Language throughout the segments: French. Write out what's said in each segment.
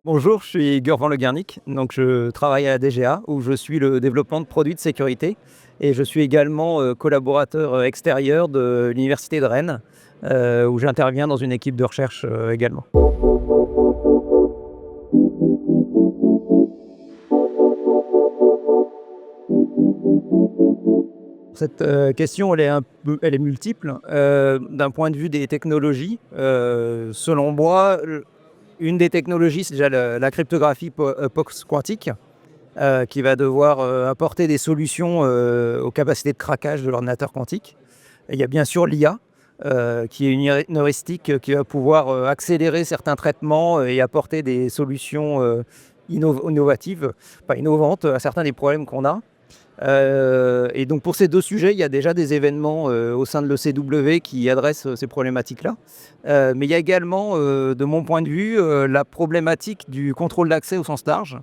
Bonjour, je suis Gurvan Le Guernic, donc je travaille à la DGA où je suis le développement de produits de sécurité et je suis également collaborateur extérieur de l'Université de Rennes où j'interviens dans une équipe de recherche également. Cette question, elle est multiple. D'un point de vue des technologies, selon moi, une des technologies, c'est déjà la cryptographie post-quantique, qui va devoir apporter des solutions aux capacités de craquage de l'ordinateur quantique. Et il y a bien sûr l'IA, qui est une heuristique qui va pouvoir accélérer certains traitements et apporter des solutions innovatives, pas innovantes, à certains des problèmes qu'on a. Et donc pour ces deux sujets, il y a déjà des événements au sein de l'ECW qui adressent ces problématiques-là. Mais il y a également, de mon point de vue, la problématique du contrôle d'accès au sens large,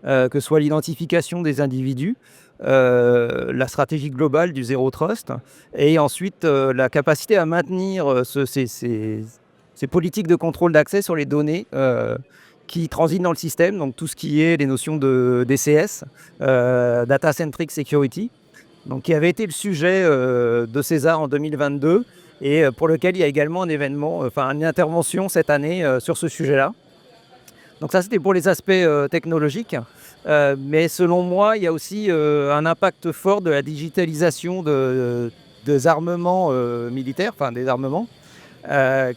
que ce soit l'identification des individus, la stratégie globale du zéro trust, et ensuite la capacité à maintenir ces politiques de contrôle d'accès sur les données qui transitent dans le système, donc tout ce qui est les notions de DCS, Data Centric Security, donc qui avait été le sujet de César en 2022 et pour lequel il y a également un événement, une intervention cette année sur ce sujet-là. Donc ça, c'était pour les aspects technologiques. Mais selon moi, il y a aussi un impact fort de la digitalisation des armements militaires, des armements,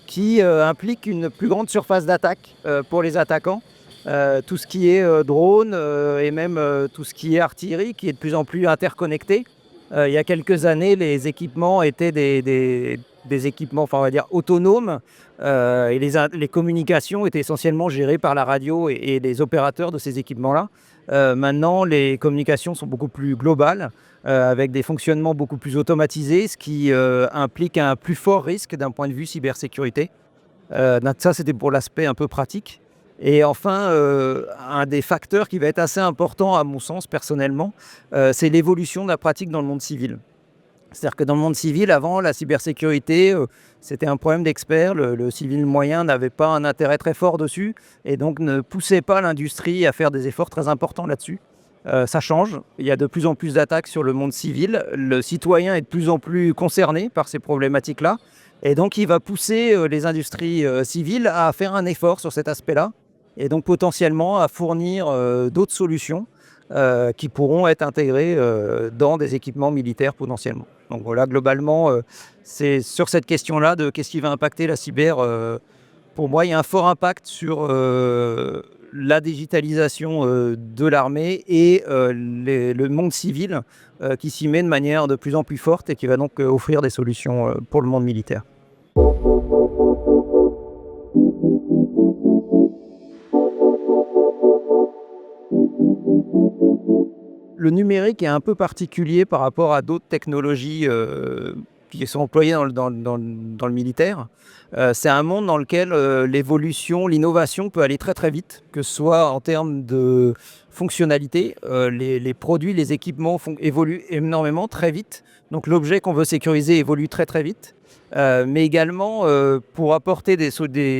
qui implique une plus grande surface d'attaque pour les attaquants. Tout ce qui est drone et même tout ce qui est artillerie qui est de plus en plus interconnecté. Il y a quelques années, les équipements étaient des équipements on va dire, autonomes et les communications étaient essentiellement gérées par la radio et les opérateurs de ces équipements-là. Maintenant, les communications sont beaucoup plus globales, avec des fonctionnements beaucoup plus automatisés, ce qui implique un plus fort risque d'un point de vue cybersécurité. Ça, c'était pour l'aspect un peu pratique. Et enfin, un des facteurs qui va être assez important à mon sens personnellement, c'est l'évolution de la pratique dans le monde civil. C'est-à-dire que dans le monde civil, avant, la cybersécurité, c'était un problème d'experts. Le civil moyen n'avait pas un intérêt très fort dessus et donc ne poussait pas l'industrie à faire des efforts très importants là-dessus. Ça change. Il y a de plus en plus d'attaques sur le monde civil. Le citoyen est de plus en plus concerné par ces problématiques-là. Et donc, il va pousser les industries civiles à faire un effort sur cet aspect-là et donc potentiellement à fournir d'autres solutions qui pourront être intégrées dans des équipements militaires potentiellement. Donc voilà, globalement, c'est sur cette question-là de qu'est-ce qui va impacter la cyber. Pour moi, il y a un fort impact sur la digitalisation de l'armée et le monde civil qui s'y met de manière de plus en plus forte et qui va donc offrir des solutions pour le monde militaire. Le numérique est un peu particulier par rapport à d'autres technologies qui sont employées dans le militaire. C'est un monde dans lequel l'évolution, l'innovation peut aller très très vite, que ce soit en termes de fonctionnalité. Les produits, les équipements évoluent énormément, très vite. Donc l'objet qu'on veut sécuriser évolue très très vite. Mais également pour apporter des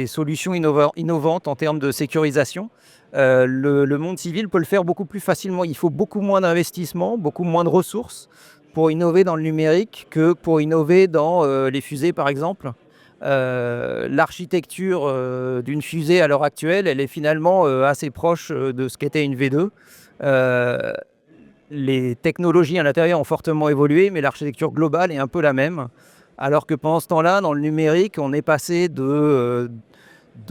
solutions innovantes en termes de sécurisation. Le monde civil peut le faire beaucoup plus facilement. Il faut beaucoup moins d'investissement, beaucoup moins de ressources pour innover dans le numérique que pour innover dans les fusées, par exemple. L'architecture d'une fusée à l'heure actuelle, elle est finalement assez proche de ce qu'était une V2. Les technologies à l'intérieur ont fortement évolué, mais l'architecture globale est un peu la même. Alors que pendant ce temps-là, dans le numérique, on est passé de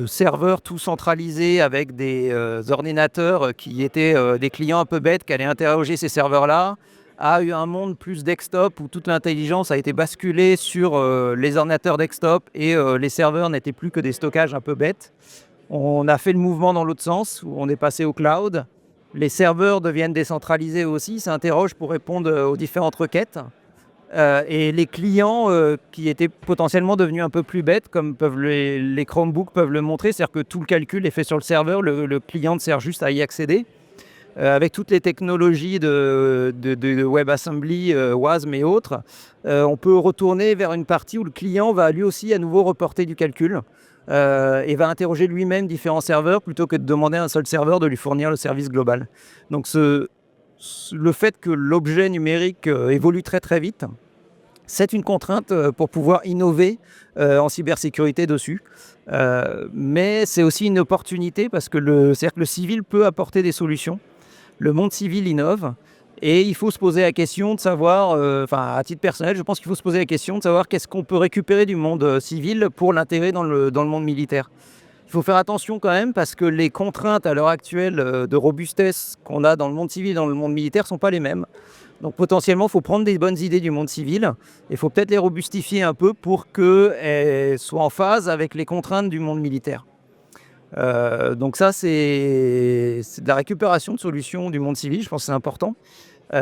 serveurs tout centralisés avec des ordinateurs qui étaient des clients un peu bêtes qui allaient interroger ces serveurs-là, a eu un monde plus desktop où toute l'intelligence a été basculée sur les ordinateurs desktop et les serveurs n'étaient plus que des stockages un peu bêtes. On a fait le mouvement dans l'autre sens où on est passé au cloud. Les serveurs deviennent décentralisés aussi, s'interrogent pour répondre aux différentes requêtes. Et les clients qui étaient potentiellement devenus un peu plus bêtes, comme les Chromebooks peuvent le montrer, c'est-à-dire que tout le calcul est fait sur le serveur, le client sert juste à y accéder. Avec toutes les technologies de WebAssembly, WASM et autres, on peut retourner vers une partie où le client va lui aussi à nouveau reporter du calcul. et va interroger lui-même différents serveurs plutôt que de demander à un seul serveur de lui fournir le service global. Donc le fait que l'objet numérique évolue très très vite, c'est une contrainte pour pouvoir innover en cybersécurité dessus. Mais c'est aussi une opportunité parce que c'est-à-dire que le civil peut apporter des solutions. Le monde civil innove et il faut se poser la question de savoir, à titre personnel, je pense qu'il faut se poser la question de savoir qu'est-ce qu'on peut récupérer du monde civil pour l'intégrer dans le monde militaire. Il faut faire attention quand même parce que les contraintes à l'heure actuelle de robustesse qu'on a dans le monde civil et dans le monde militaire ne sont pas les mêmes. Donc potentiellement, il faut prendre des bonnes idées du monde civil et il faut peut-être les robustifier un peu pour qu'elles soient en phase avec les contraintes du monde militaire. Donc ça, c'est de la récupération de solutions du monde civil, je pense que c'est important.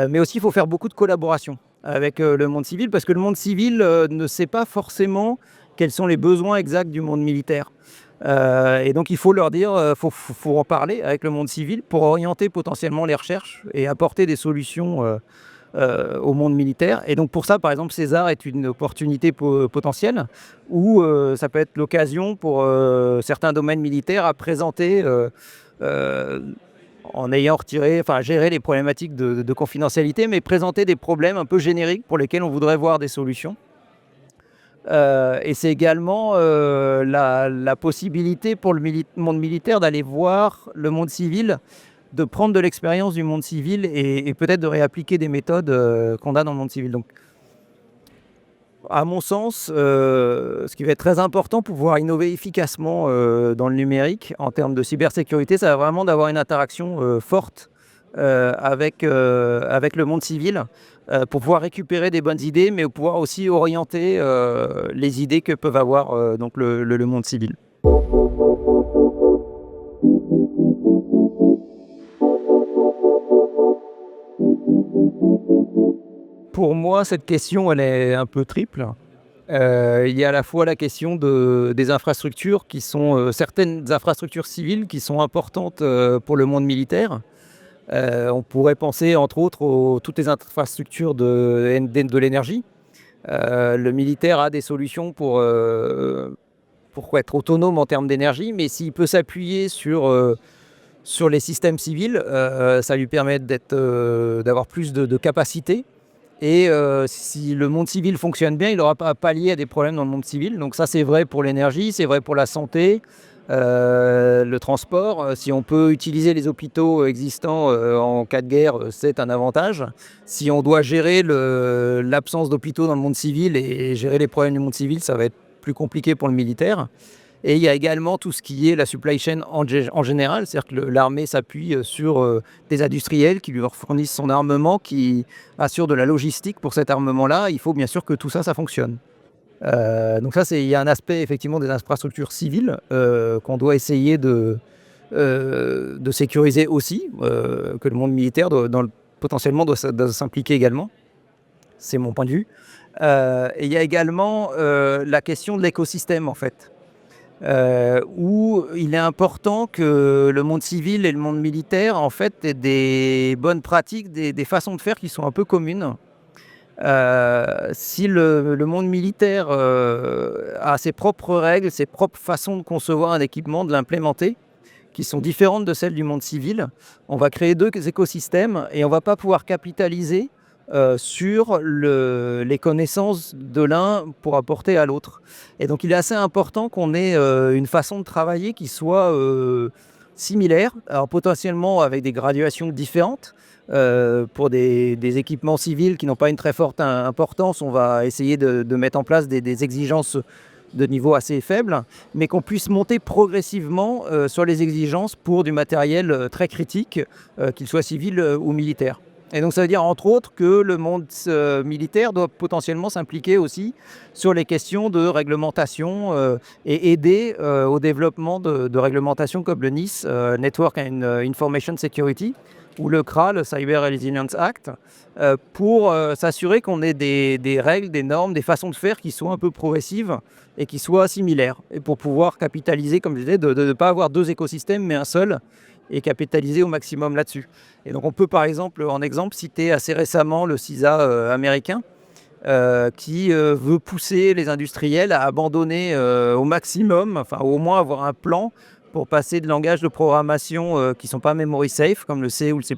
Mais aussi, il faut faire beaucoup de collaboration avec le monde civil parce que le monde civil ne sait pas forcément quels sont les besoins exacts du monde militaire. Et donc il faut leur dire, faut en parler avec le monde civil pour orienter potentiellement les recherches et apporter des solutions au monde militaire. Et donc pour ça, par exemple, César est une opportunité potentielle où ça peut être l'occasion pour certains domaines militaires à présenter en ayant géré les problématiques de confidentialité, mais présenter des problèmes un peu génériques pour lesquels on voudrait voir des solutions. Et c'est également la possibilité pour le monde militaire d'aller voir le monde civil, de prendre de l'expérience du monde civil et peut-être de réappliquer des méthodes qu'on a dans le monde civil. Donc, à mon sens, ce qui va être très important pour pouvoir innover efficacement dans le numérique en termes de cybersécurité, ça va vraiment d'avoir une interaction forte avec le monde civil pour pouvoir récupérer des bonnes idées, mais pouvoir aussi orienter les idées que peuvent avoir donc le monde civil. Pour moi, cette question, elle est un peu triple. Il y a à la fois la question des infrastructures qui sont certaines infrastructures civiles qui sont importantes pour le monde militaire. On pourrait penser entre autres toutes les infrastructures de l'énergie. Le militaire a des solutions pour être autonome en termes d'énergie, mais s'il peut s'appuyer sur les systèmes civils, ça lui permet d'avoir plus de capacité. Et si le monde civil fonctionne bien, il n'aura pas à pallier à des problèmes dans le monde civil. Donc ça, c'est vrai pour l'énergie, c'est vrai pour la santé, le transport. Si on peut utiliser les hôpitaux existants en cas de guerre, c'est un avantage. Si on doit gérer l'absence d'hôpitaux dans le monde civil et gérer les problèmes du monde civil, ça va être plus compliqué pour le militaire. Et il y a également tout ce qui est la supply chain en général, c'est-à-dire que l'armée s'appuie sur des industriels qui lui fournissent son armement, qui assurent de la logistique pour cet armement-là. Il faut bien sûr que tout ça, ça fonctionne. Donc ça, il y a un aspect effectivement des infrastructures civiles qu'on doit essayer de sécuriser aussi, que le monde militaire potentiellement doit s'impliquer également. C'est mon point de vue. Et il y a également la question de l'écosystème en fait. Où il est important que le monde civil et le monde militaire en fait aient des bonnes pratiques, des façons de faire qui sont un peu communes. Si le monde militaire a ses propres règles, ses propres façons de concevoir un équipement, de l'implémenter, qui sont différentes de celles du monde civil, on va créer deux écosystèmes et on ne va pas pouvoir capitaliser sur les connaissances de l'un pour apporter à l'autre. Et donc il est assez important qu'on ait une façon de travailler qui soit similaire, alors potentiellement avec des graduations différentes. Pour des équipements civils qui n'ont pas une très forte importance, on va essayer de mettre en place des exigences de niveau assez faible, mais qu'on puisse monter progressivement sur les exigences pour du matériel très critique, qu'il soit civil ou militaire. Et donc ça veut dire entre autres que le monde militaire doit potentiellement s'impliquer aussi sur les questions de réglementation et aider au développement de réglementations comme le NIS, Network and Information Security, ou le CRA, le Cyber Resilience Act, pour s'assurer qu'on ait des règles, des normes, des façons de faire qui soient un peu progressives et qui soient similaires. Et pour pouvoir capitaliser, comme je disais, de ne pas avoir deux écosystèmes, mais un seul, et capitaliser au maximum là-dessus. Et donc on peut par exemple, en exemple, citer assez récemment le CISA américain, qui veut pousser les industriels à abandonner au maximum, enfin au moins avoir un plan pour passer de langages de programmation qui ne sont pas memory safe, comme le C ou le C++,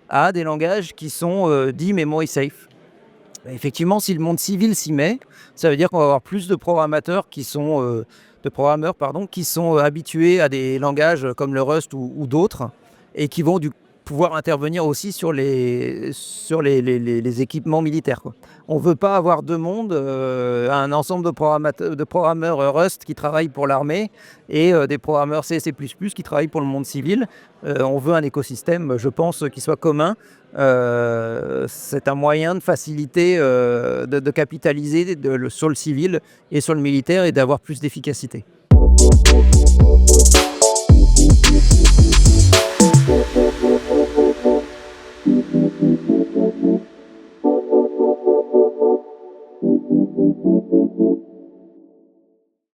à des langages qui sont dits memory safe. Effectivement, si le monde civil s'y met, ça veut dire qu'on va avoir plus de programmateurs qui sont habitués à des langages comme le Rust ou d'autres, et qui vont pouvoir intervenir aussi sur les équipements militaires, quoi. On ne veut pas avoir deux mondes, un ensemble de programmeurs Rust qui travaillent pour l'armée et des programmeurs C++ qui travaillent pour le monde civil. On veut un écosystème, je pense, qui soit commun. C'est un moyen de faciliter, de capitaliser sur le civil et sur le militaire et d'avoir plus d'efficacité.